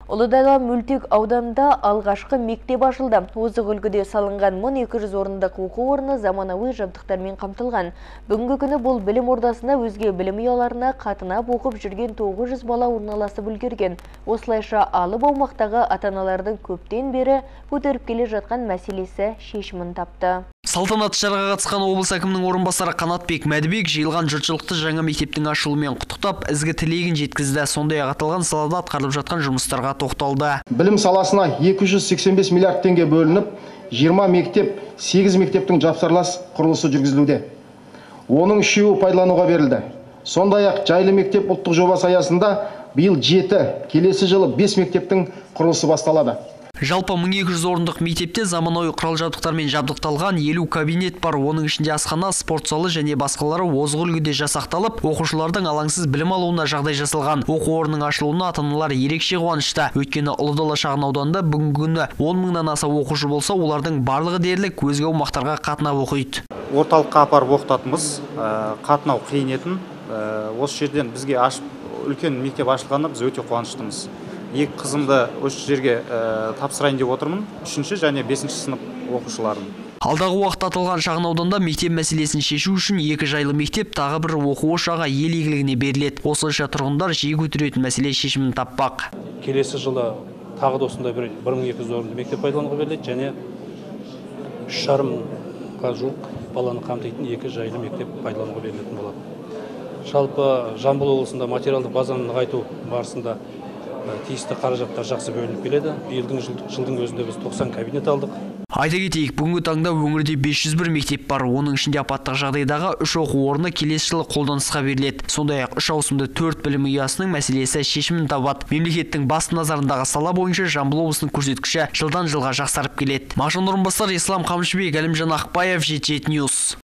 Ұлы-Дала мөлтек ауданында алғашқы мектеп ашылды. Озық үлгіде салынған 1200 орындық оқу орны заманауи жабдықтармен қамтылған. Бүгінгі күні бұл білім ордасына өзге білім ұяларына қатынап оқып жүрген 900 бала орналасып үлгерген. Осылайша алып аумақтағы ата-аналардың көптен бері көтеріп келе жатқан мәселесі шешімін тапты. Салтанатты шараға қатысқан облыс әкімінің орынбасары Қанатбек Мәдібек жиылған жұртшылықты жаңа мектептің ашылуымен құттықтап, ізгі тілегін жеткізді. Сондай-ақ аталған салада атқарылып жатқан жұмыстарға тоқталды. Білім саласына 285 миллиард теңге бөлініп, 20 мектеп, 8 мектептің жапсарлас құрылысы жүргізілуде. Оның 3-і пайдалануға берілді. Сондай-ақ жайлы мектеп ұлттық жобасы аясында биыл 7, келесі жылы 5 мектептің құрылысы басталады. Жалпы 1200 орындық мектепте заманауи құрал-жабдықтармен жабдықталған 50 кабинет бар. Оның ішінде асхана, спорт залы және басқалары озық үлгіде жасақталып, оқушылардың алаңсыз білім алуына жағдай жасалған. Оқу орнының ашылуына ата-аналар ерекше қуанышта. Өйткені Ұлы-Дала шағын ауданында бүгінгі күні 10 мыңнан аса оқушы болса, олардың барлығы дерлік өзге аумақтарға қатынап оқиды. Орталыққа апарып оқытатынбыз, қатынау қиын етін. Осы жерден бізге үлкен мектеп ашылғанына біз өте қуаныштымыз. Екі қызымды осы жерге тапсырайын деп отырмын, 3-ші және 5-ші сынып оқушыларын. Алдағы уақытта аталған шағын ауданда мектеп мәселесін шешу үшін 2 жайлы мектеп, тағы бір оқу ошағы ел игілігіне беріледі. Осылайша тұрғындар жиі көтеретін мәселе шешімін таппақ. Келесі жылы тағы да осындай 1200 орынды мектеп пайдалануға беріледі және 3,5 мыңға жуық баланы қамтитын 2 жайлы мектеп пайдалануға берілетін болады. Жалпы Жамбыл облысында материалдық базаны нығайту барысында тиісті қаражаттар жақсы бөлініп келеді. Биылдың жылдың өзінде біз 90 кабинет алдық. Айта кетейік, бүгінгі таңда өңірде 501 мектеп бар. Оның ішінде апаттық жағдайдағы 3 оқу орны келесі жылы қолданысқа беріледі. Сондай-ақ 3 ауысымды 4 білім ұясының мәселесі шешімін табады. Мемлекеттің басты назарындағы сала бойынша Жамбыл облысының көрсеткіші жылдан жылға жақсарып келеді. Мағжан Орынбасар, Ислам Қамшыбек, Әлімжан Ақбаев, Жеті Ньюс.